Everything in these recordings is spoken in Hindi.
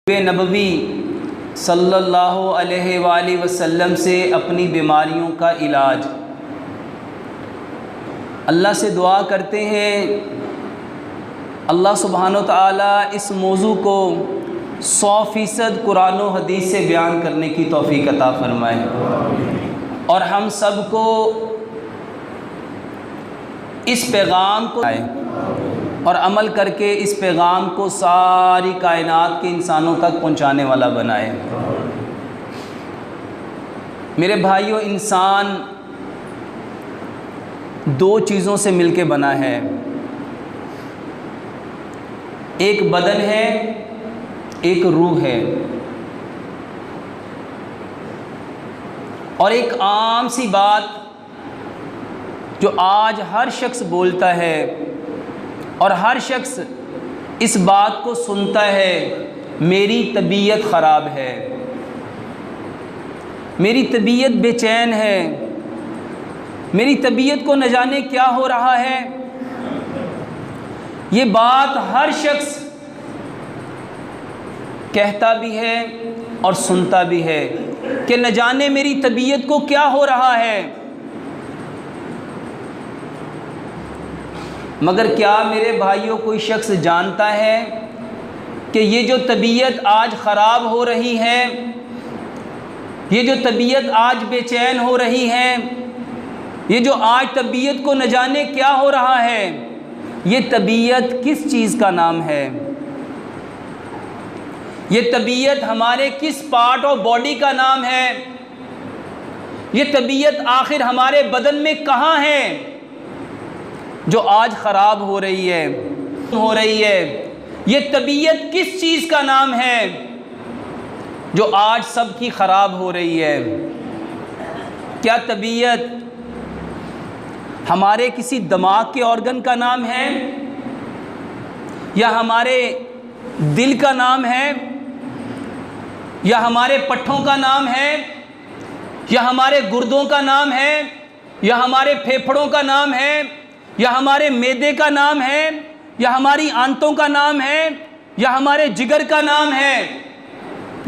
नबवी सल्लल्लाहु अलैहि वसल्लम से अपनी बीमारियों का इलाज। अल्लाह से दुआ करते हैं अल्लाह सुब्हानो तआला इस मौजू को 100% कुरान और हदीस से बयान करने की तौफीक अता फरमाए और हम सब को इस पैगाम को और अमल करके इस पैगाम को सारी कायनात के इंसानों तक पहुंचाने वाला बनाए। मेरे भाइयों, इंसान दो चीज़ों से मिलके बना है, एक बदन है, एक रूह है। और एक आम सी बात जो आज हर शख्स बोलता है और हर शख्स इस बात को सुनता है, मेरी तबीयत ख़राब है, मेरी तबीयत बेचैन है, मेरी तबीयत को न जाने क्या हो रहा है। ये बात हर शख्स कहता भी है और सुनता भी है कि न जाने मेरी तबीयत को क्या हो रहा है। मगर क्या मेरे भाइयों कोई शख्स जानता है कि ये जो तबीयत आज ख़राब हो रही है, ये जो तबीयत आज बेचैन हो रही है, ये जो आज तबीयत को न जाने क्या हो रहा है, ये तबीयत किस चीज़ का नाम है? ये तबीयत हमारे किस पार्ट ऑफ बॉडी का नाम है? ये तबीयत आखिर हमारे बदन में कहाँ है जो आज ख़राब हो रही है? ये तबीयत किस चीज़ का नाम है जो आज सबकी ख़राब हो रही है? क्या तबीयत हमारे किसी दिमाग के ऑर्गन का नाम है, या हमारे दिल का नाम है, या हमारे पट्ठों का नाम है, या हमारे गुर्दों का नाम है, या हमारे फेफड़ों का नाम है, या हमारे मैदे का नाम है, या हमारी आंतों का नाम है, या हमारे जिगर का नाम है,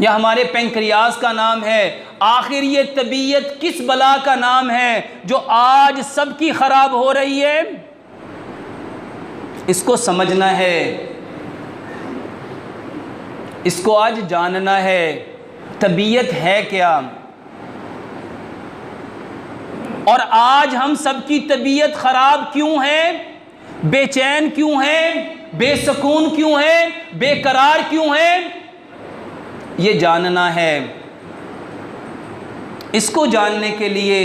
या हमारे पैंक्रियाज का नाम है? आखिर ये तबीयत किस बला का नाम है जो आज सबकी ख़राब हो रही है? इसको समझना है, इसको आज जानना है। तबीयत है क्या? और आज हम सबकी तबीयत ख़राब क्यों है, बेचैन क्यों है, बेसुकून क्यों है, बेकरार क्यों है, ये जानना है। इसको जानने के लिए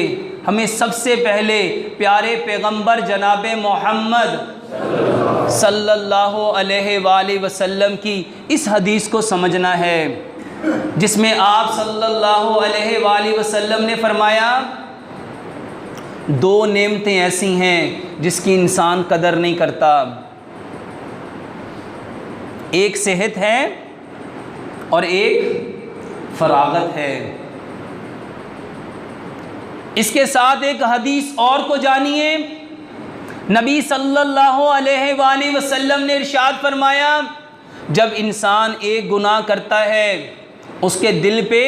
हमें सबसे पहले प्यारे पैगंबर जनाब मोहम्मद सल्लल्लाहु अलैहि वसल्लम की इस हदीस को समझना है, जिसमें आप सल्लल्लाहु अलैहि वसल्लम ने फरमाया, दो नेमतें ऐसी हैं जिसकी इंसान कदर नहीं करता। एक सेहत है और एक फरागत है। इसके साथ एक हदीस और को जानिए। नबी सल्लल्लाहु अलैहि वसल्लम ने इरशाद फरमाया, जब इंसान एक गुनाह करता है उसके दिल पे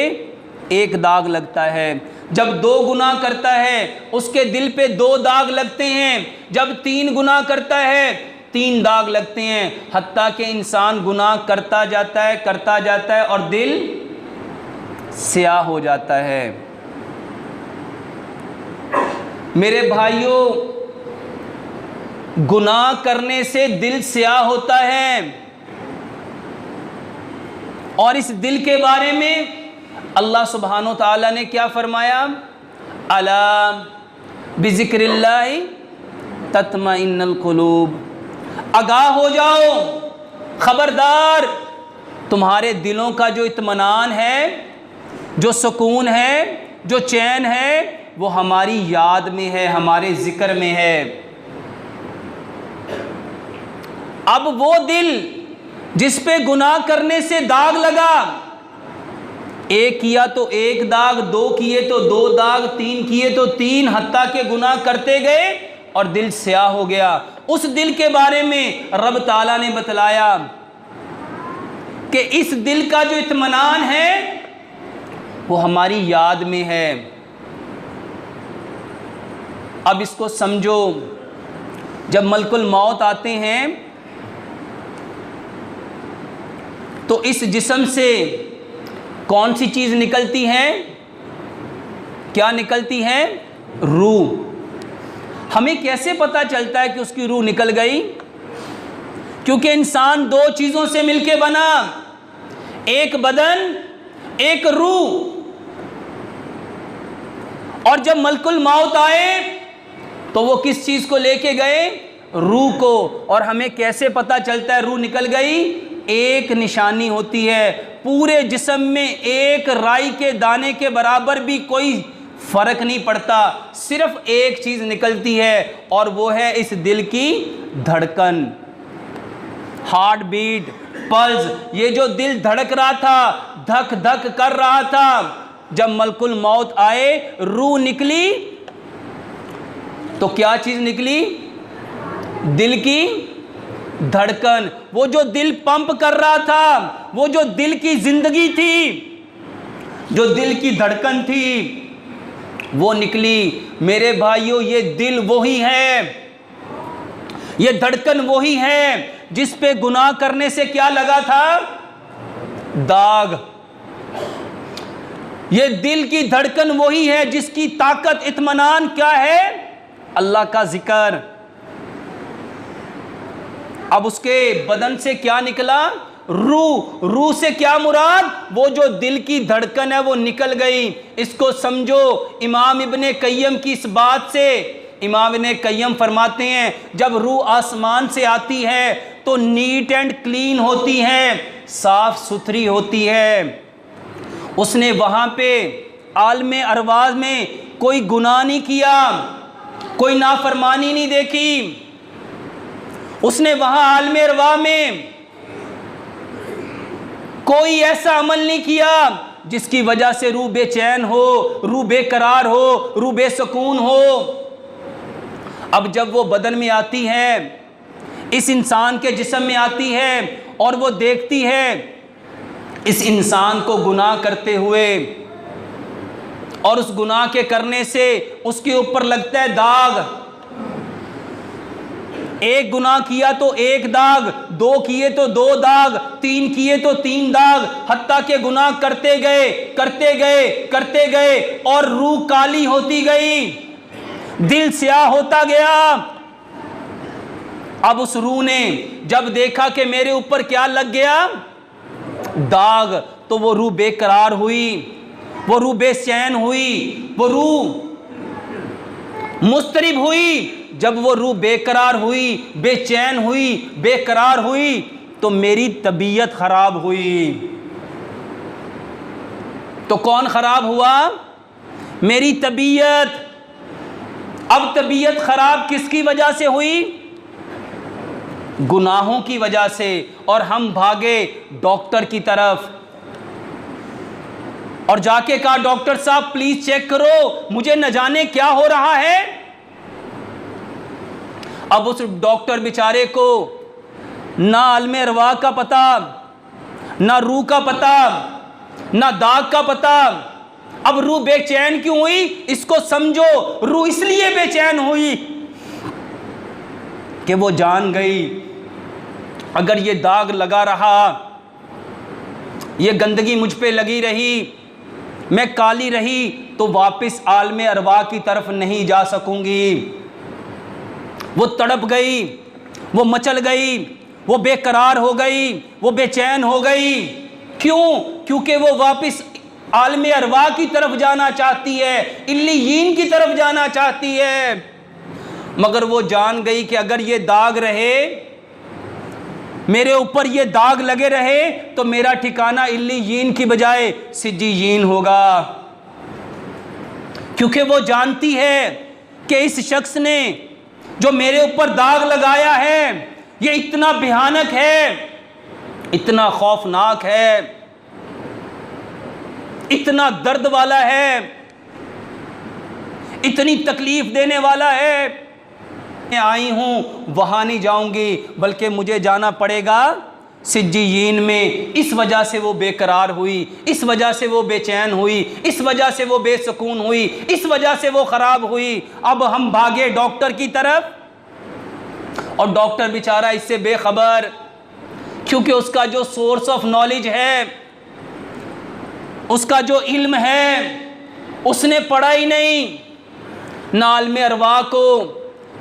एक दाग लगता है, जब दो गुनाह करता है उसके दिल पे दो दाग लगते हैं, जब तीन गुनाह करता है तीन दाग लगते हैं, हत्ता कि इंसान गुनाह करता जाता है और दिल स्याह हो जाता है। मेरे भाइयों, गुनाह करने से दिल स्याह होता है और इस दिल के बारे में अल्लाह सुब्हानो ताला ने क्या फरमाया? अला बिज़िक्रिल्लाहि तत्मइन्नुल कुलूब। आगाह हो जाओ, खबरदार, तुम्हारे दिलों का जो इत्मीनान है, जो सुकून है, जो चैन है, वो हमारी याद में है, हमारे जिक्र में है। अब वो दिल जिस पे गुनाह करने से दाग लगा, एक किया तो एक दाग, दो किए तो दो दाग, तीन किए तो तीन, हत्ता के गुनाह करते गए और दिल स्याह हो गया। उस दिल के बारे में रब ताला ने बतलाया कि इस दिल का जो इत्मीनान है वो हमारी याद में है। अब इसको समझो, जब मलकुल मौत आते हैं तो इस जिस्म से कौन सी चीज़ निकलती है? क्या निकलती है? रूह। हमें कैसे पता चलता है कि उसकी रूह निकल गई? क्योंकि इंसान दो चीज़ों से मिलके बना, एक बदन, एक रूह। और जब मलकुल मौत आए तो वो किस चीज़ को लेके गए? रूह को। और हमें कैसे पता चलता है रूह निकल गई? एक निशानी होती है, पूरे जिस्म में एक राई के दाने के बराबर भी कोई फर्क नहीं पड़ता, सिर्फ एक चीज़ निकलती है और वो है इस दिल की धड़कन, हार्ट बीट, पल्स। ये जो दिल धड़क रहा था, धक धक कर रहा था, जब मलकुल मौत आए, रूह निकली तो क्या चीज़ निकली? दिल की धड़कन। वो जो दिल पंप कर रहा था, वो जो दिल की जिंदगी थी, जो दिल की धड़कन थी, वो निकली। मेरे भाइयों, ये दिल वही है, ये धड़कन वही है जिस पे गुनाह करने से क्या लगा था? दाग। ये दिल की धड़कन वही है जिसकी ताकत, इत्मीनान क्या है? अल्लाह का जिक्र। अब उसके बदन से क्या निकला? रूह। रूह से क्या मुराद? वो जो दिल की धड़कन है वो निकल गई। इसको समझो इमाम इब्ने कय्यम की इस बात से। इमाम इब्ने कय्यम फरमाते हैं, जब रूह आसमान से आती है तो नीट एंड क्लीन होती है, साफ सुथरी होती है। उसने वहाँ पे आलमे अरवाज में कोई गुनाह नहीं किया, कोई नाफरमानी नहीं देखी। उसने वहाँ आलमे अरवाह में कोई ऐसा अमल नहीं किया जिसकी वजह से रूह बेचैन हो, रूह बेकरार हो, रूह बेसुकून हो। अब जब वो बदन में आती है, इस इंसान के जिस्म में आती है और वो देखती है इस इंसान को गुनाह करते हुए, और उस गुनाह के करने से उसके ऊपर लगता है दाग। एक गुनाह किया तो एक दाग, दो किए तो दो दाग, तीन किए तो तीन दाग, हत्ता के गुनाह करते गए करते गए करते गए और रूह काली होती गई, दिल स्याह होता गया। अब उस रूह ने जब देखा कि मेरे ऊपर क्या लग गया? दाग, तो वो रूह बेकरार हुई, वो रूह बेचैन हुई, वो रूह मुस्तरिब हुई। जब वो रूह बेकरार हुई, बेचैन हुई, बेकरार हुई, तो मेरी तबीयत खराब हुई। तो कौन खराब हुआ? मेरी तबीयत। अब तबीयत खराब किसकी वजह से हुई? गुनाहों की वजह से। और हम भागे डॉक्टर की तरफ और जाके कहा, डॉक्टर साहब प्लीज चेक करो, मुझे न जाने क्या हो रहा है। अब उस डॉक्टर बेचारे को ना आलमे अरवाह का पता, ना रूह का पता, ना दाग का पता। अब रूह बेचैन क्यों हुई? इसको समझो, रूह इसलिए बेचैन हुई कि वो जान गई अगर ये दाग लगा रहा, ये गंदगी मुझ पे लगी रही, मैं काली रही, तो वापस आलमे अरवाह की तरफ नहीं जा सकूंगी। वो तड़प गई, वो मचल गई, वो बेकरार हो गई, वो बेचैन हो गई। क्यों? क्योंकि वो वापस आलमे अरवाह की तरफ जाना चाहती है, इल्लीयीन की तरफ जाना चाहती है। मगर वो जान गई कि अगर ये दाग रहे, मेरे ऊपर ये दाग लगे रहे, तो मेरा ठिकाना इल्लीयीन की बजाय सिज्जीयीन होगा। क्योंकि वो जानती है कि इस शख्स ने जो मेरे ऊपर दाग लगाया है, ये इतना भयानक है, इतना खौफनाक है, इतना दर्द वाला है, इतनी तकलीफ देने वाला है। मैं आई हूं, वहां नहीं जाऊंगी, बल्कि मुझे जाना पड़ेगा सिज्जीयीन में, इस वजह से वो बेकरार हुई, इस वजह से वो बेचैन हुई, इस वजह से वो बेसुकून हुई, इस वजह से वो ख़राब हुई। अब हम भागे डॉक्टर की तरफ, और डॉक्टर बेचारा इससे बेखबर, क्योंकि उसका जो सोर्स ऑफ नॉलेज है, उसका जो इल्म है, उसने पढ़ा ही नहीं, ना आलम अरवा को,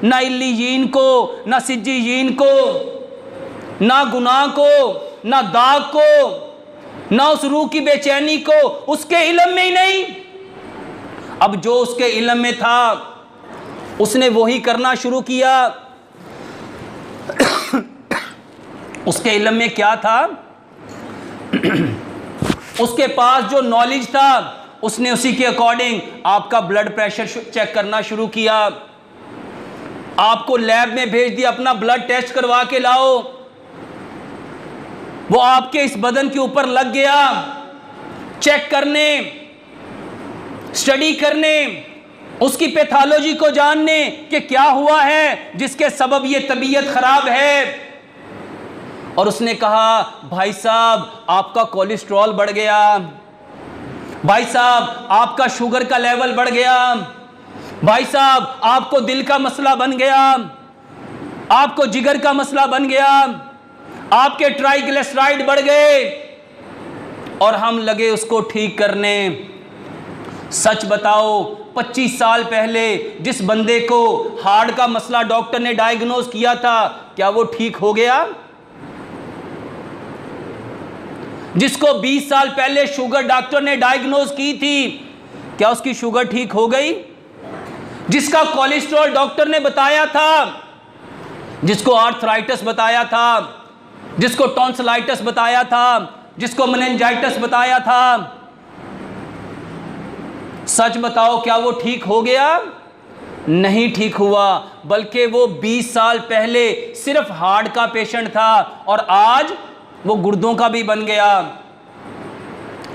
ना इल्लीयीन को, ना सिज्जीयीन को, ना गुनाह को, ना दाग को, ना उस रूह की बेचैनी को, उसके इल्म में ही नहीं। अब जो उसके इल्म में था उसने वही करना शुरू किया। उसके इल्म में क्या था? उसके पास जो नॉलेज था उसने उसी के अकॉर्डिंग आपका ब्लड प्रेशर चेक करना शुरू किया, आपको लैब में भेज दिया, अपना ब्लड टेस्ट करवा के लाओ। वो आपके इस बदन के ऊपर लग गया चेक करने, स्टडी करने, उसकी पैथोलॉजी को जानने कि क्या हुआ है जिसके सबब ये तबीयत खराब है। और उसने कहा, भाई साहब आपका कोलेस्ट्रॉल बढ़ गया, भाई साहब आपका शुगर का लेवल बढ़ गया, भाई साहब आपको दिल का मसला बन गया, आपको जिगर का मसला बन गया, आपके ट्राइग्लिसराइड बढ़ गए। और हम लगे उसको ठीक करने। सच बताओ, 25 साल पहले जिस बंदे को हार्ट का मसला डॉक्टर ने डायग्नोज किया था, क्या वो ठीक हो गया? जिसको 20 साल पहले शुगर डॉक्टर ने डायग्नोज की थी, क्या उसकी शुगर ठीक हो गई? जिसका कोलेस्ट्रॉल डॉक्टर ने बताया था, जिसको आर्थराइटिस बताया था, जिसको टॉन्सिलाइटिस बताया था, जिसको मेनिंजाइटिस बताया था, सच बताओ क्या वो ठीक हो गया? नहीं ठीक हुआ, बल्कि वो 20 साल पहले सिर्फ हार्ट का पेशेंट था और आज वो गुर्दों का भी बन गया,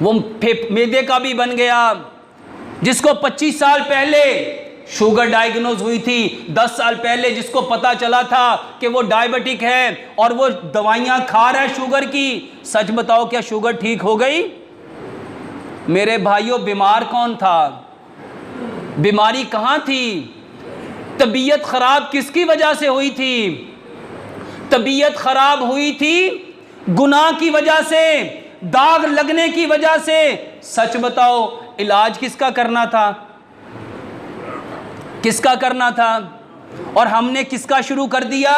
वो मैदे का भी बन गया। जिसको 25 साल पहले शुगर डायग्नोज हुई थी, 10 साल पहले जिसको पता चला था कि वो डायबिटिक है और वो दवाइयाँ खा रहा है शुगर की, सच बताओ क्या शुगर ठीक हो गई? मेरे भाइयों, बीमार कौन था? बीमारी कहाँ थी? तबीयत खराब किसकी वजह से हुई थी? तबीयत खराब हुई थी गुनाह की वजह से, दाग लगने की वजह से। सच बताओ, इलाज किसका करना था? किसका करना था? और हमने किसका शुरू कर दिया?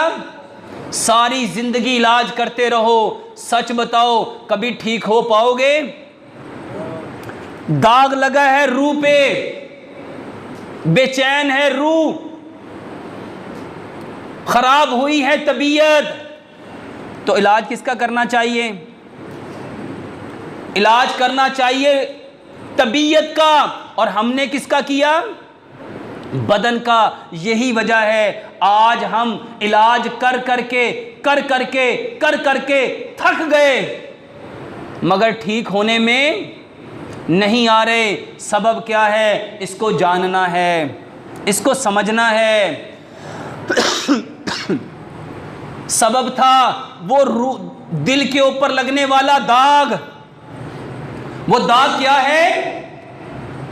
सारी जिंदगी इलाज करते रहो। सच बताओ, कभी ठीक हो पाओगे? दाग लगा है रूह पे, बेचैन है रूह, खराब हुई है तबीयत, तो इलाज किसका करना चाहिए? इलाज करना चाहिए तबीयत का। और हमने किसका किया? बदन का। यही वजह है आज हम इलाज कर करके थक गए, मगर ठीक होने में नहीं आ रहे। सबब क्या है? इसको जानना है, इसको समझना है। सबब था वो दिल के ऊपर लगने वाला दाग। वो दाग क्या है?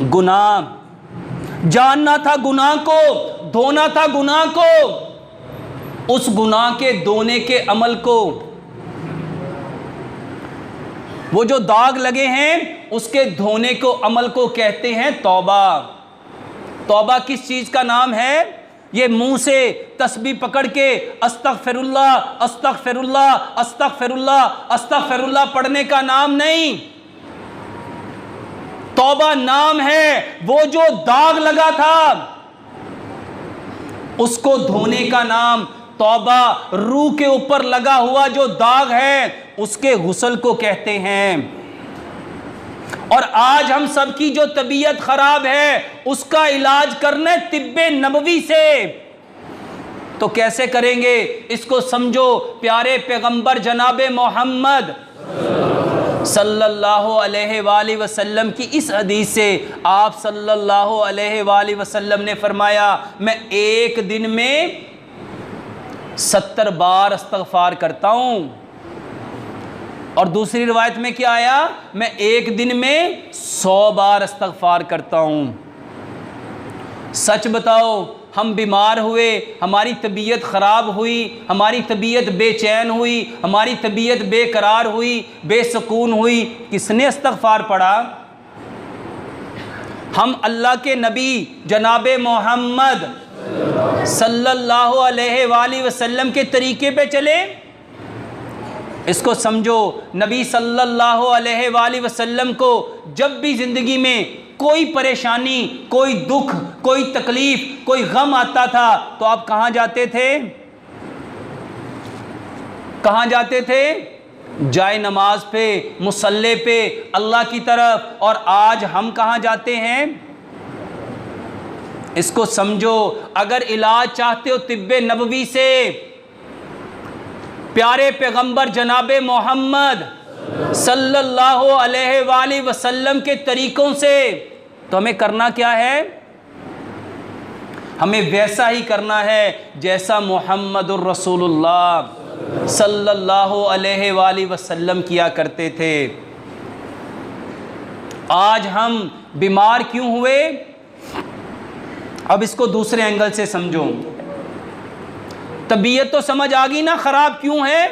गुनाह। जानना था गुनाह को, धोना था गुनाह को, उस गुनाह के धोने के अमल को। वो जो दाग लगे हैं उसके धोने को अमल को कहते हैं तौबा। तौबा किस चीज का नाम है? ये मुंह से तस्बीह पकड़ के अस्तगफिरुल्लाह अस्तगफिरुल्लाह अस्तगफिरुल्लाह अस्तगफिरुल्लाह पढ़ने का नाम नहीं। तौबा नाम है वो जो दाग लगा था उसको धोने का नाम तौबा। रूह के ऊपर लगा हुआ जो दाग है उसके गुस्ल को कहते हैं। और आज हम सब की जो तबीयत खराब है उसका इलाज करने तिब्बे नबवी से, तो कैसे करेंगे? इसको समझो। प्यारे पैगंबर जनाबे मोहम्मद सल्लल्लाहु अलैहि वसल्लम की इस हदीस से आप सल्लल्लाहु अलैहि वसल्लम ने फरमाया, मैं एक दिन में 70 बार इस्तग़फ़ार करता हूँ। और दूसरी रिवायत में क्या आया, मैं एक दिन में 100 बार इस्तग़फ़ार करता हूँ। सच बताओ, हम बीमार हुए, हमारी तबीयत ख़राब हुई, हमारी तबीयत बेचैन हुई, हमारी तबीयत बेकरार हुई, बेसुकून हुई, किसने इस्तग़फ़ार पढ़ा? हम अल्लाह के नबी जनाब मोहम्मद सल्लल्लाहु अलैहि वसल्लम के तरीके पे चले। इसको समझो, नबी सल्लल्लाहु अलैहि वसल्लम को जब भी ज़िंदगी में कोई परेशानी, कोई दुख, कोई तकलीफ़, कोई गम आता था तो आप कहाँ जाते थे? कहाँ जाते थे? जाए नमाज पे, मुसल्ले पे, अल्लाह की तरफ। और आज हम कहाँ जाते हैं? इसको समझो, अगर इलाज चाहते हो तिब्बे नबवी से, प्यारे पैगंबर जनाबे मोहम्मद सल्लल्लाहु अलैहि वसल्लम के तरीक़ों से, तो हमें करना क्या है? हमें वैसा ही करना है जैसा मुहम्मदुर रसूलुल्लाह सल्लल्लाहु अलैहि वसल्लम किया करते थे। आज हम बीमार क्यों हुए? अब इसको दूसरे एंगल से समझो। तबीयत तो समझ आ गई ना, ख़राब क्यों है?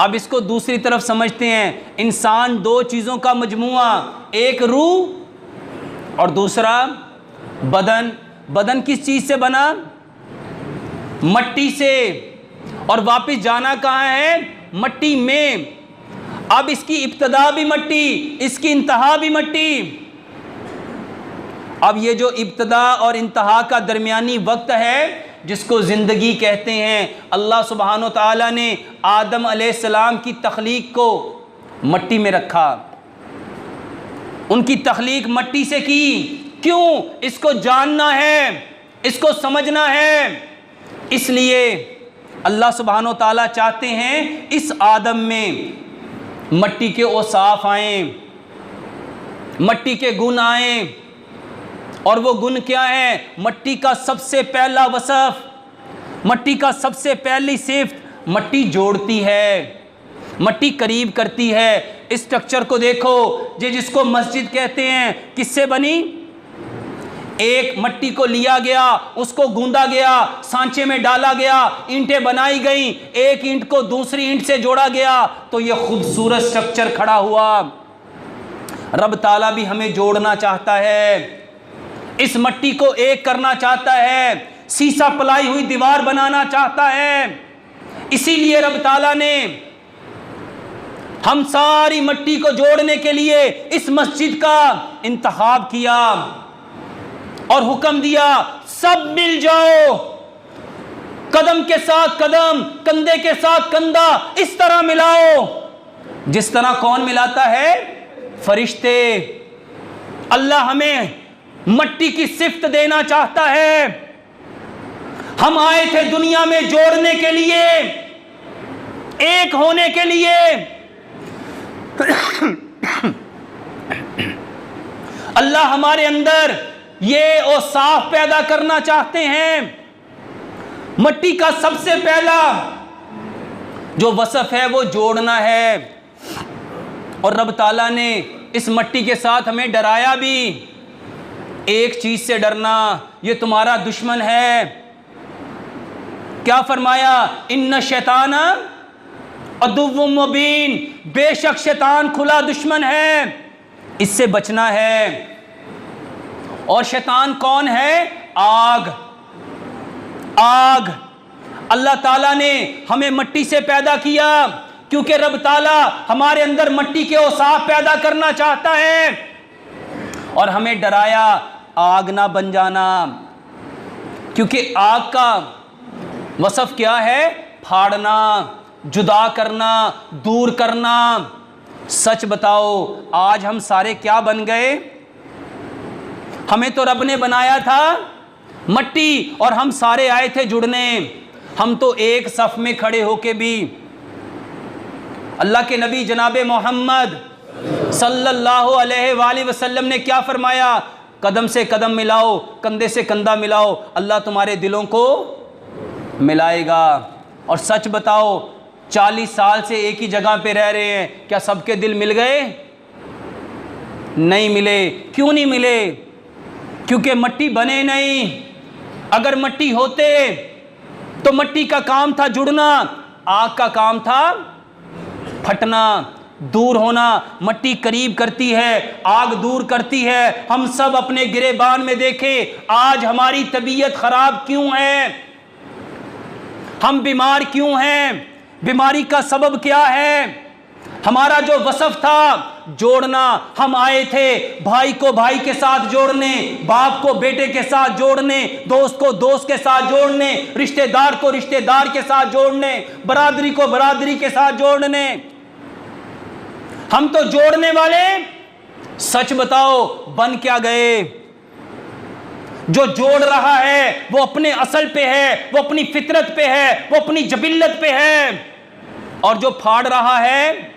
अब इसको दूसरी तरफ समझते हैं। इंसान दो चीज़ों का मजमुआ, एक रूह और दूसरा बदन। बदन किस चीज़ से बना? मट्टी से। और वापस जाना कहाँ है? मट्टी में। अब इसकी इब्तदा भी मट्टी, इसकी इंतहा भी मट्टी। अब ये जो इब्तदा और इंतहा का दरमियानी वक्त है, जिसको ज़िंदगी कहते हैं, अल्लाह सुब्हानो व तआला ने आदम अलैहिस्सलाम की तख्लीक को मट्टी में रखा। उनकी तख्लीक मट्टी से की। क्यों? इसको जानना है, इसको समझना है। इसलिए अल्लाह सुब्हानो व तआला चाहते हैं इस आदम में मट्टी के औसाफ आएँ, मट्टी के गुण आएँ। और वो गुण क्या है? मट्टी का सबसे पहला वसफ, मट्टी का सबसे पहली सिफ्त, मट्टी जोड़ती है, मट्टी करीब करती है। इस स्ट्रक्चर को देखो, जिसको मस्जिद कहते हैं, किससे बनी? एक मट्टी को लिया गया, उसको गूंदा गया, सांचे में डाला गया, ईंटें बनाई गई, एक ईंट को दूसरी ईंट से जोड़ा गया, तो ये खूबसूरत स्ट्रक्चर खड़ा हुआ। रब ताला भी हमें जोड़ना चाहता है, इस मट्टी को एक करना चाहता है, सीसा पलाई हुई दीवार बनाना चाहता है। इसीलिए रब ताला ने हम सारी मट्टी को जोड़ने के लिए इस मस्जिद का इंतखाब किया और हुक्म दिया, सब मिल जाओ, कदम के साथ कदम, कंधे के साथ कंधा, इस तरह मिलाओ जिस तरह कौन मिलाता है? फरिश्ते। अल्लाह हमें मट्टी की सिफ्त देना चाहता है। हम आए थे दुनिया में जोड़ने के लिए, एक होने के लिए। अल्लाह हमारे अंदर ये औसाफ पैदा करना चाहते हैं। मट्टी का सबसे पहला जो वसफ है वो जोड़ना है। और रब ताला ने इस मट्टी के साथ हमें डराया भी। एक चीज से डरना, ये तुम्हारा दुश्मन है। क्या फरमाया? इन्ना शैताना अदुव्वुम मुबीन, बेशक शैतान खुला दुश्मन है, इससे बचना है। और शैतान कौन है? आग। आग। अल्लाह ताला ने हमें मट्टी से पैदा किया क्योंकि रब ताला हमारे अंदर मट्टी के औसाफ पैदा करना चाहता है। और हमें डराया आग ना बन जाना, क्योंकि आग का वसफ क्या है? फाड़ना, जुदा करना, दूर करना। सच बताओ, आज हम सारे क्या बन गए? हमें तो रब ने बनाया था मट्टी और हम सारे आए थे जुड़ने। हम तो एक सफ में खड़े होके भी अल्लाह के नबी जनाबे मोहम्मद सल्लल्लाहु अलैहि वसल्लम ने क्या फरमाया? कदम से कदम मिलाओ, कंधे से कंधा मिलाओ, अल्लाह तुम्हारे दिलों को मिलाएगा। और सच बताओ, 40 साल से एक ही जगह पे रह रहे हैं, क्या सबके दिल मिल गए? नहीं मिले। क्यों नहीं मिले? क्योंकि मिट्टी बने नहीं। अगर मिट्टी होते तो मिट्टी का काम था जुड़ना, आग का काम था फटना, दूर होना। मिट्टी करीब करती है, आग दूर करती है। हम सब अपने गिरेबान में देखें, आज हमारी तबीयत खराब क्यों है, हम बीमार क्यों हैं, बीमारी का सबब क्या है? हमारा जो वसफ था जोड़ना, हम आए थे भाई को भाई के साथ जोड़ने, बाप को बेटे के साथ जोड़ने, दोस्त को दोस्त के साथ जोड़ने, रिश्तेदार को रिश्तेदार के साथ जोड़ने, बरादरी को बरादरी के साथ जोड़ने। हम तो जोड़ने वाले, सच बताओ बन क्या गए? जो जोड़ रहा है वो अपने असल पे है, वो अपनी फितरत पे है, वो अपनी जबिल्लत पे है, और जो फाड़ रहा है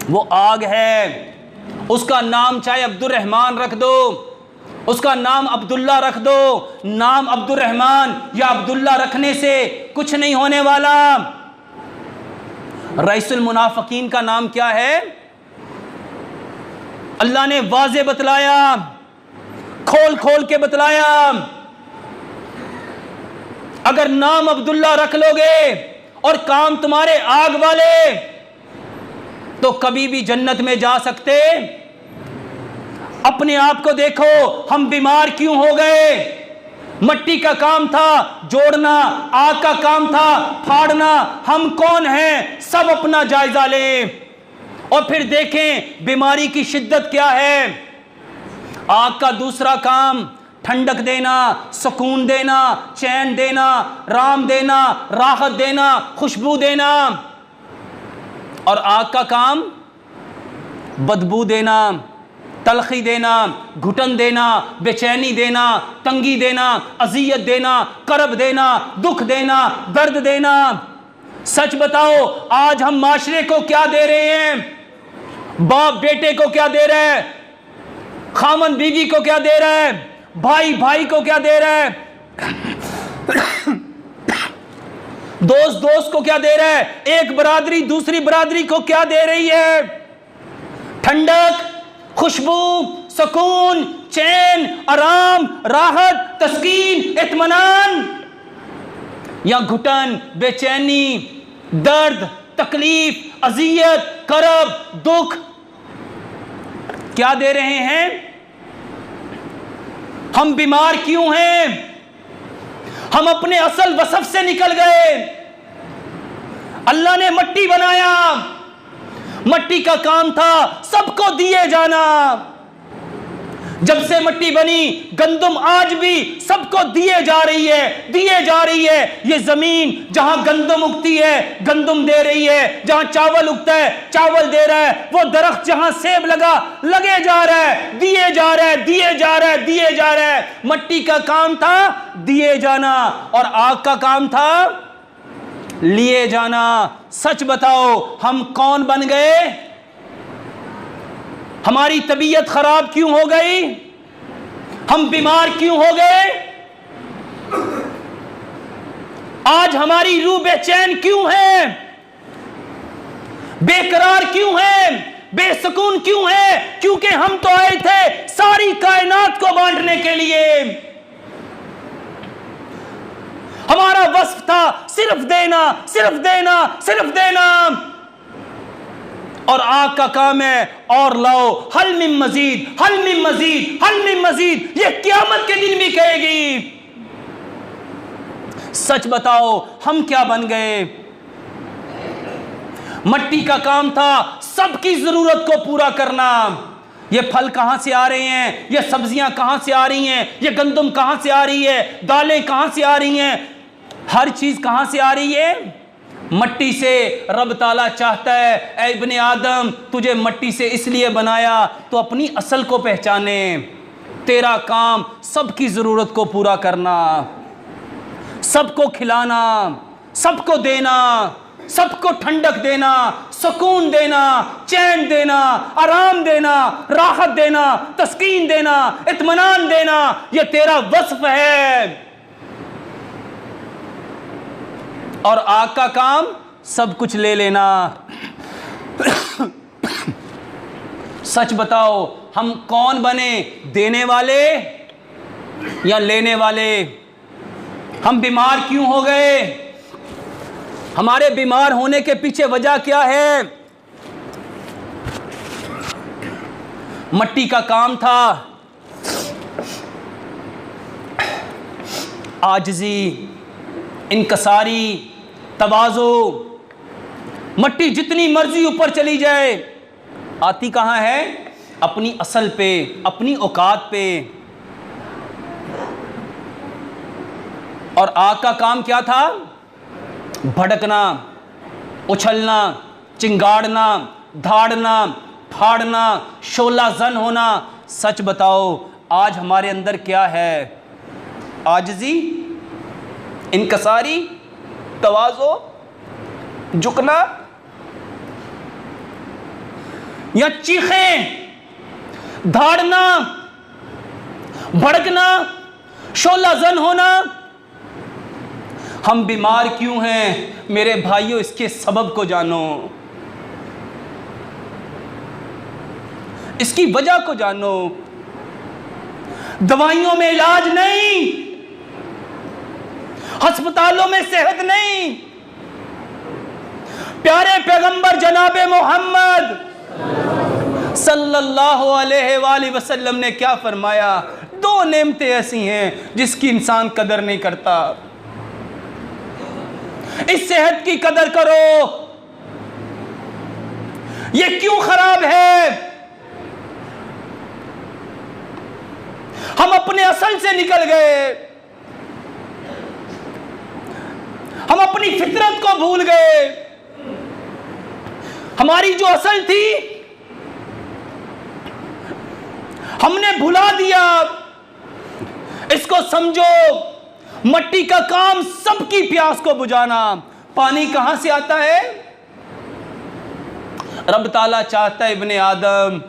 वो आग है। उसका नाम चाहे अब्दुल रहमान रख दो, उसका नाम अब्दुल्ला रख दो, नाम अब्दुल रहमान या अब्दुल्ला रखने से कुछ नहीं होने वाला। रईसुल मुनाफिकीन का नाम क्या है? अल्लाह ने वाज़े बतलाया, खोल खोल के बतलाया। अगर नाम अब्दुल्ला रख लोगे और काम तुम्हारे आग वाले, तो कभी भी जन्नत में जा सकते? अपने आप को देखो, हम बीमार क्यों हो गए? मिट्टी का काम था जोड़ना, आग का काम था फाड़ना। हम कौन हैं? सब अपना जायजा लें और फिर देखें बीमारी की शिद्दत क्या है। आग का दूसरा काम ठंडक देना, सुकून देना, चैन देना, राम देना, राहत देना, खुशबू देना। और आग का काम बदबू देना, तलखी देना, घुटन देना, बेचैनी देना, तंगी देना, अजियत देना, करब देना, दुख देना, दर्द देना। सच बताओ आज हम माशरे को क्या दे रहे हैं? बाप बेटे को क्या दे रहा है? खामन बीवी को क्या दे रहा है? भाई भाई को क्या दे रहा है? दोस्त दोस्त को क्या दे रहा है? एक बरादरी दूसरी बरादरी को क्या दे रही है? ठंडक, खुशबू, सुकून, चैन, आराम, राहत, तस्कीन, इत्मीनान, या घुटन, बेचैनी, दर्द, तकलीफ, अजियत, करब, दुख क्या दे रहे हैं? हम बीमार क्यों हैं? हम अपने असल वसफ से निकल गए। अल्लाह ने मिट्टी बनाया, मिट्टी का काम था सबको दिए जाना। जब से मिट्टी बनी, गंदुम आज भी सबको दिए जा रही है, दिए जा रही है। ये जमीन जहां गंदुम उगती है गंदुम दे रही है, जहां चावल उगता है चावल दे रहा है। वो दरख्त जहां सेब लगा लगे जा रहा है, दिए जा रहा है, दिए जा रहा है, दिए जा रहा है। मिट्टी का काम था दिए जाना और आग का काम था लिए जाना। सच बताओ हम कौन बन गए? हमारी तबीयत खराब क्यों हो गई? हम बीमार क्यों हो गए? आज हमारी रूह बेचैन क्यों है? बेकरार क्यों है? बेसुकून क्यों है? क्योंकि हम तो आए थे सारी कायनात को बांटने के लिए। हमारा वस्फ था सिर्फ देना, सिर्फ देना, सिर्फ देना। और आग का काम है और लाओ, हल मिन मजीद, हल मिन मजीद, हल मिन मजीद। ये क़यामत के दिन भी कहेगी। सच बताओ हम क्या बन गए? मिट्टी का काम था सबकी जरूरत को पूरा करना। ये फल कहां से आ रहे हैं? ये सब्जियां कहां से आ रही हैं? ये गंदम कहां से आ रही है? दालें कहां से आ रही हैं? हर चीज कहां से आ रही है? मिट्टी से। रब ताला चाहता है ऐ इब्ने आदम तुझे मिट्टी से इसलिए बनाया तो अपनी असल को पहचाने। तेरा काम सबकी ज़रूरत को पूरा करना, सबको खिलाना, सबको देना, सबको ठंडक देना, सुकून देना, चैन देना, आराम देना, राहत देना, तस्कीन देना, इत्मीनान देना। यह तेरा वस्फ है। और आग का काम सब कुछ ले लेना। सच बताओ, हम कौन बने, देने वाले या लेने वाले? हम बीमार क्यों हो गए? हमारे बीमार होने के पीछे वजह क्या है? मट्टी का काम था, आजिज़ी, इनकसारी, तवाज़ो। मट्टी जितनी मर्जी ऊपर चली जाए, आती कहाँ है? अपनी असल पे, अपनी औकात पे। और आग का काम क्या था? भड़कना, उछलना, चिंगाड़ना, धाड़ना, फाड़ना, शोला जन होना। सच बताओ, आज हमारे अंदर क्या है? आजिज़ी, इनकसारी, तवाज़ो, झुकना, या चीखें, धाड़ना, भड़कना, शोला जन होना? हम बीमार क्यों हैं मेरे भाइयों? इसके सबब को जानो, इसकी वजह को जानो। दवाइयों में इलाज नहीं, अस्पतालों में सेहत नहीं। प्यारे पैगंबर जनाबे मोहम्मद सल्लल्लाहु अलैहि वसल्लम ने क्या फरमाया? दो नेमतें ऐसी हैं जिसकी इंसान कदर नहीं करता। इस सेहत की कदर करो। ये क्यों खराब है? हम अपने असल से निकल गए, हम अपनी फितरत को भूल गए। हमारी जो असल थी हमने भुला दिया। इसको समझो, मट्टी का काम सबकी प्यास को बुझाना। पानी कहां से आता है? रब ताला चाहता है, इब्ने आदम,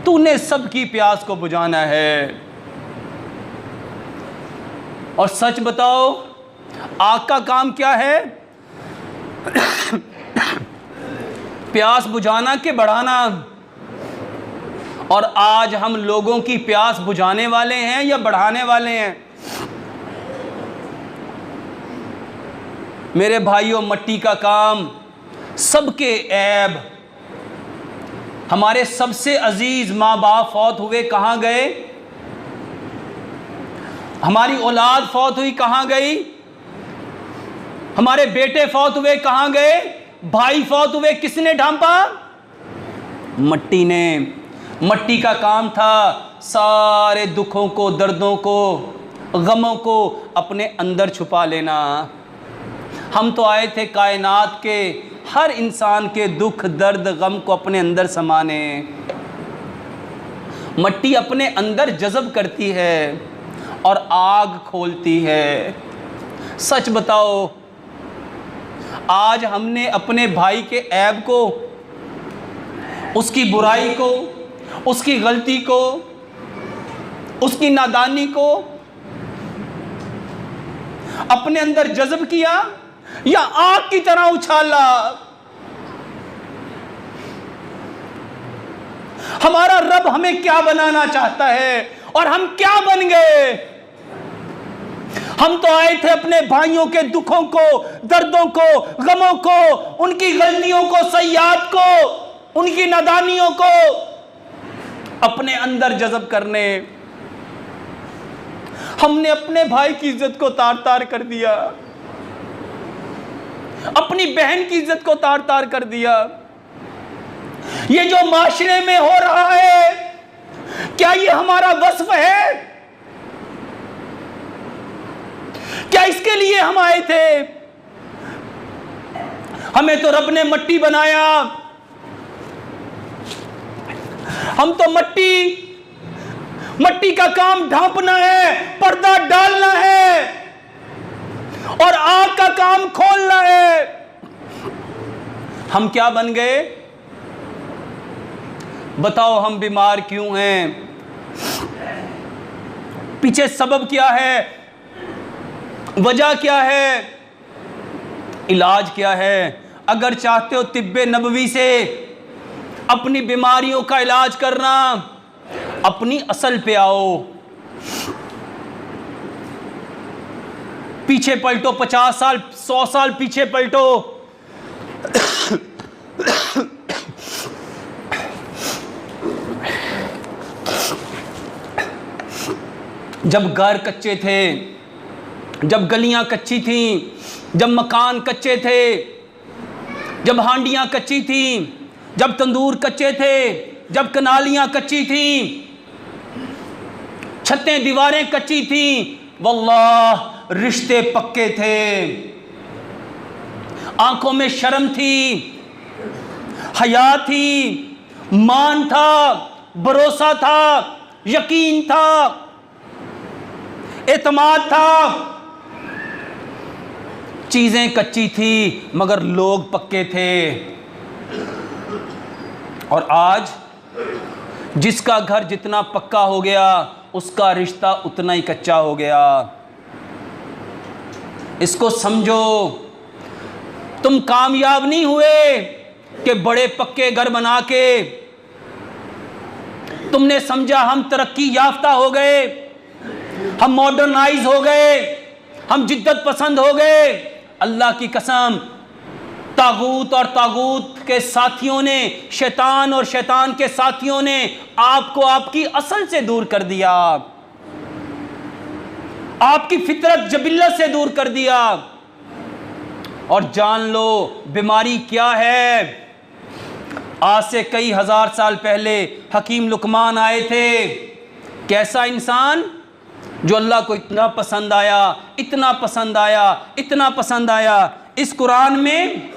तूने सबकी प्यास को बुझाना है। और सच बताओ, आग का काम क्या है? प्यास बुझाना के बढ़ाना। और आज हम लोगों की प्यास बुझाने वाले हैं या बढ़ाने वाले हैं? मेरे भाइयों, मट्टी का काम, सबके ऐब। हमारे सबसे अजीज माँ बाप फौत हुए, कहाँ गए? हमारी औलाद फौत हुई, कहाँ गई? हमारे बेटे फौत हुए, कहाँ गए? भाई फौत हुए, किसने ढांपा? मट्टी ने। मट्टी का काम था सारे दुखों को, दर्दों को, गमों को अपने अंदर छुपा लेना। हम तो आए थे कायनात के हर इंसान के दुख, दर्द, गम को अपने अंदर समाने। मट्टी अपने अंदर जज़ब करती है और आग खोलती है। सच बताओ, आज हमने अपने भाई के ऐब को, उसकी बुराई को, उसकी गलती को, उसकी नादानी को अपने अंदर जज़ब किया या आग की तरह उछाला? हमारा रब हमें क्या बनाना चाहता है और हम क्या बन गए? हम तो आए थे अपने भाइयों के दुखों को, दर्दों को, गमों को, उनकी गलतियों को, सय्यात को, उनकी नादानियों को अपने अंदर जज़ब करने। हमने अपने भाई की इज्जत को तार तार कर दिया, अपनी बहन की इज्जत को तार तार कर दिया। ये जो माशरे में हो रहा है, क्या ये हमारा वस्फ है? क्या इसके लिए हम आए थे? हमें तो रब ने मट्टी बनाया। हम तो मट्टी का काम ढांपना है, पर्दा डालना है और आग का काम खोलना है। हम क्या बन गए? बताओ, हम बीमार क्यों हैं? पीछे सबब क्या है? वजह क्या है? इलाज क्या है? अगर चाहते हो तिब्बे नबवी से अपनी बीमारियों का इलाज करना, अपनी असल पे आओ। पीछे पलटो, 50 साल 100 साल पीछे पलटो। जब घर कच्चे थे, जब गलियां कच्ची थीं, जब मकान कच्चे थे, जब हांडियां कच्ची थीं, जब तंदूर कच्चे थे, जब कनालियां कच्ची थीं, छतें दीवारें कच्ची थीं, वल्लाह रिश्ते पक्के थे। आंखों में शर्म थी, हया थी, मान था, भरोसा था, यकीन था, एतमाद था। चीजें कच्ची थी मगर लोग पक्के थे। और आज जिसका घर जितना पक्का हो गया, उसका रिश्ता उतना ही कच्चा हो गया। इसको समझो। तुम कामयाब नहीं हुए कि बड़े पक्के घर बना के तुमने समझा हम तरक्की याफ्ता हो गए, हम मॉडर्नाइज हो गए, हम जिद्दत पसंद हो गए। अल्लाह की कसम, तागूत और तागूत के साथियों ने, शैतान और शैतान के साथियों ने आपको आपकी असल से दूर कर दिया, आपकी फितरत जबिल्लत से दूर कर दिया। और जान लो बीमारी क्या है। आज से कई हजार साल पहले हकीम लुकमान आए थे। कैसा इंसान जो अल्लाह को इतना पसंद आया, इतना पसंद आया, इतना पसंद आया। इस कुरान में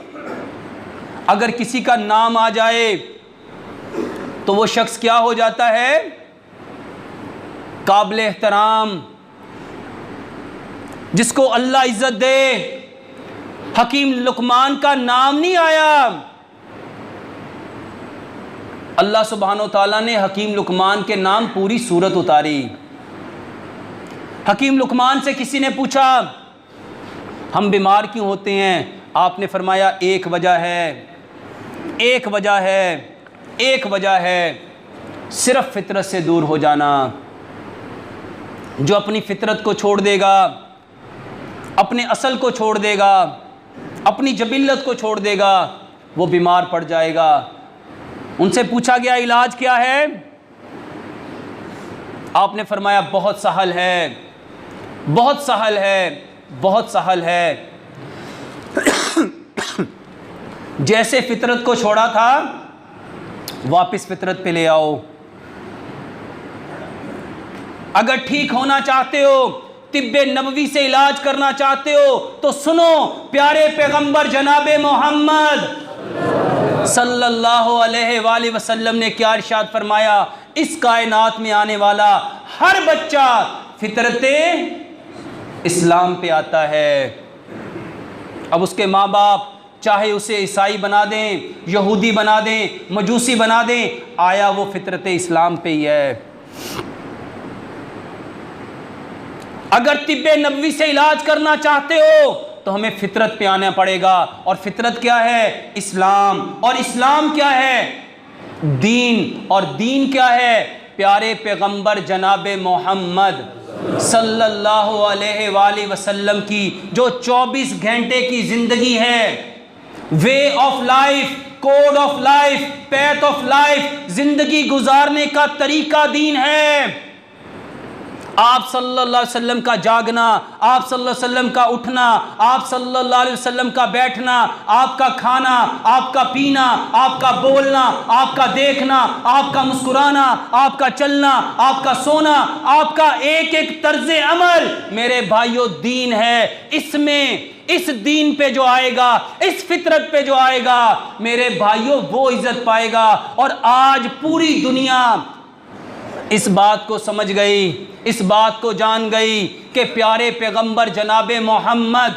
अगर किसी का नाम आ जाए तो वो शख्स क्या हो जाता है? काबिल एहतराम, जिसको अल्लाह इज्जत दे। हकीम लुकमान का नाम नहीं आया। अल्लाह सुब्हानो तआला ने हकीम लुकमान के नाम पूरी सूरत उतारी। हकीम लुकमान से किसी ने पूछा हम बीमार क्यों होते हैं? आपने फरमाया एक वजह है, एक वजह है, एक वजह है, सिर्फ फितरत से दूर हो जाना। जो अपनी फितरत को छोड़ देगा, अपने असल को छोड़ देगा, अपनी जबिल्लत को छोड़ देगा, वो बीमार पड़ जाएगा। उनसे पूछा गया इलाज क्या है? आपने फरमाया बहुत सहल है, बहुत सहल है, बहुत सहल है। जैसे फितरत को छोड़ा था वापस फितरत पे ले आओ। अगर ठीक होना चाहते हो, तिब्बे नबवी से इलाज करना चाहते हो, तो सुनो प्यारे पैगंबर जनाबे मोहम्मद सल्लल्लाहु अलैहि वसल्लम ने क्या इरशाद फरमाया। इस कायनात में आने वाला हर बच्चा फितरते इस्लाम पे आता है। अब उसके माँ बाप चाहे उसे ईसाई बना दें, यहूदी बना दें, मजूसी बना दें, आया वो फितरते इस्लाम पे ही है। अगर तिब्बे नबवी से इलाज करना चाहते हो तो हमें फितरत पे आना पड़ेगा। और फितरत क्या है? इस्लाम। और इस्लाम क्या है? दीन। और दीन क्या है? प्यारे पैगंबर जनाबे मोहम्मद सल्लल्लाहु अलैहि वसल्लम की जो 24 घंटे की जिंदगी है, way of life, code of life, path of life, जिंदगी गुजारने का तरीका दीन है। आप सल्लल्लाहु अलैहि वसल्लम का जागना, आप सल्लल्लाहु अलैहि वसल्लम का उठना, आप सल्लल्लाहु अलैहि वसल्लम का बैठना, आपका खाना, आपका पीना, आपका बोलना, आपका देखना, आपका मुस्कुराना, आपका चलना, आपका सोना, आपका एक एक तर्ज़े अमल, मेरे भाइयों दीन है। इसमें इस दीन पे जो आएगा, इस फितरत पे जो आएगा, मेरे भाइयों वो इज्जत पाएगा। और आज पूरी दुनिया इस बात को समझ गई, इस बात को जान गई कि प्यारे पैगंबर जनाबे मोहम्मद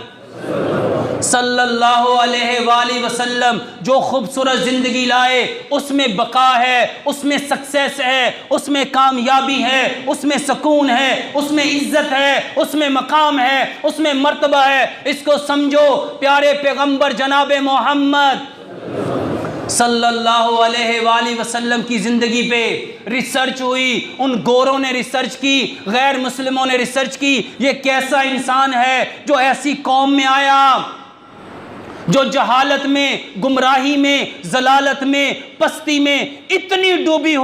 सल्लल्लाहु अलैहि वसल्लम जो खूबसूरत ज़िंदगी लाए, उसमें बका है, उसमें सक्सेस है, उसमें कामयाबी है, उसमें सुकून है, उसमें इज़्ज़त है, उसमें मकाम है, उसमें मर्तबा है। इसको समझो। प्यारे पैगंबर जनाब मोहम्मद सल्लल्लाहु अलैहि वसल्लम की ज़िंदगी पे रिसर्च हुई, उन गोरों ने रिसर्च की, गैर मुस्लिमों ने रिसर्च की। ये कैसा इंसान है जो ऐसी कौम में आया जो जहालत में, गुमराही में, जलालत में, पस्ती में इतनी डूबी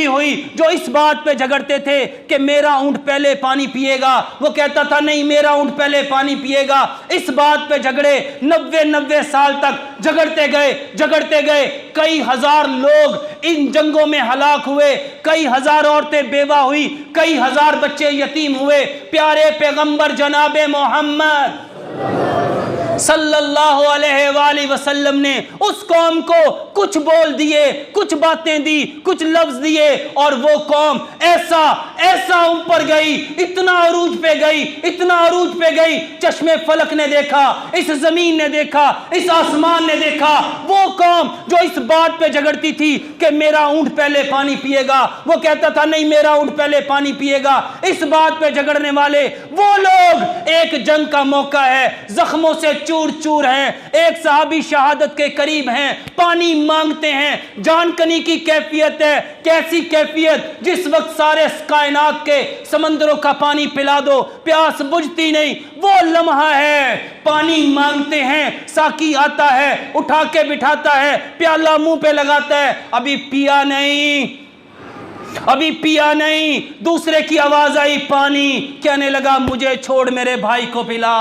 हुई, जो इस बात पे झगड़ते थे कि मेरा ऊंट पहले पानी पिएगा, वो कहता था नहीं मेरा ऊंट पहले पानी पिएगा। इस बात पे झगड़े 90 साल तक झगड़ते गए। कई हजार लोग इन जंगों में हलाक हुए, कई हजार औरतें बेवा हुई, कई हजार बच्चे यतीम हुए। प्यारे पैगंबर जनाबे मोहम्मद सल्लल्लाहु अलैहि वसल्लम ने उस कौम को कुछ बोल दिए, कुछ बातें दी, कुछ लफ्ज दिए, और वो कौम ऐसा ऊपर गई, इतना अरूज पे गई, चश्मे फलक ने देखा, इस जमीन ने देखा, इस आसमान ने देखा। वो कौम जो इस बात पे झगड़ती थी कि मेरा ऊंट पहले पानी पिएगा, वो कहता था नहीं मेरा ऊंट पहले पानी पिएगा। इस बात पे झगड़ने वाले वो लोग, एक जंग का मौका है, जख्मों से चूर चूर हैं, एक सहाबी शहादत के करीब हैं, पानी मांगते हैं। जानकनी की कैफियत है, कैसी कैफियत, जिस वक्त सारे कायनात के समंदरों का पानी पिला दो प्यास बुझती नहीं, वो लम्हा है। पानी मांगते हैं, साकी आता है, उठा के बिठाता है, प्याला मुंह पे लगाता है, अभी पिया नहीं। दूसरे की आवाज आई पानी, कहने लगा मुझे छोड़ मेरे भाई को पिला।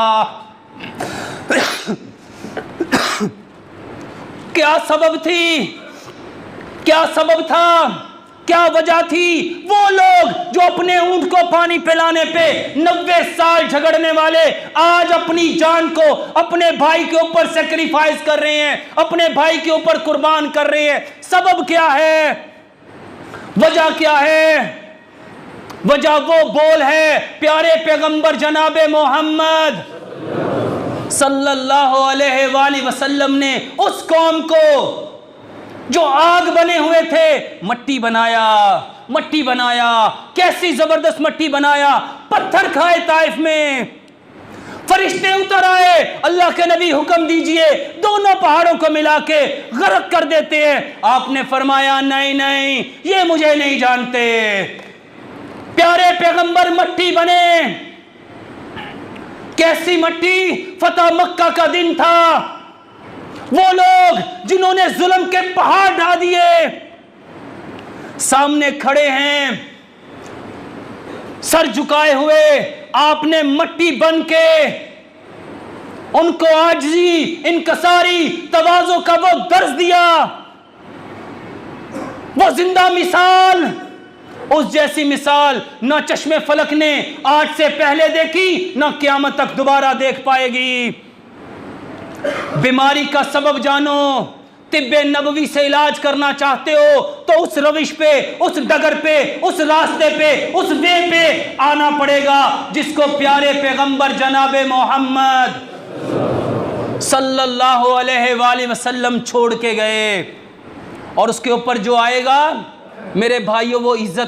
क्या सबब था, क्या वजह थी? वो लोग जो अपने ऊंट को पानी पिलाने पे 90 साल झगड़ने वाले, आज अपनी जान को अपने भाई के ऊपर सेक्रीफाइस कर रहे हैं, अपने भाई के ऊपर कुर्बान कर रहे हैं। सबब क्या है, वजह क्या है? वजह वो बोल है प्यारे पैगंबर जनाबे मोहम्मद सल्लल्लाहु अलैहि वसल्लम ने उस कौम को जो आग बने हुए थे मट्टी बनाया। कैसी जबरदस्त मट्टी बनाया। पत्थर खाए ताइफ में, फरिश्ते उतर आए, अल्लाह के नबी हुक्म दीजिए दोनों पहाड़ों को मिला के गर्क कर देते हैं। आपने फरमाया नहीं ये मुझे नहीं जानते। प्यारे पैगंबर मट्टी बने। कैसी मट्टी? फतह मक्का का दिन था। वो लोग जिन्होंने जुल्म के पहाड़ ढा दिए सामने खड़े हैं, सर झुकाए हुए। आपने मट्टी बन के उनको आजिज़ी, इनकसारी, तवाज़ो का वो दर्ज दिया। वो जिंदा मिसाल, उस जैसी मिसाल ना चश्मे फलक ने आज से पहले देखी, ना क़यामत तक दोबारा देख पाएगी। बीमारी का सबब जानो। तिब्बे नबवी से इलाज करना चाहते हो तो उस रविश पे, उस डगर पे, उस रास्ते पे, उस वे पे आना पड़ेगा जिसको प्यारे पैगंबर जनाबे मोहम्मद सल्लल्लाहु अलैहि वसल्लम छोड़ के गए। और उसके ऊपर जो आएगा मेरे भाइयों वो इज्जत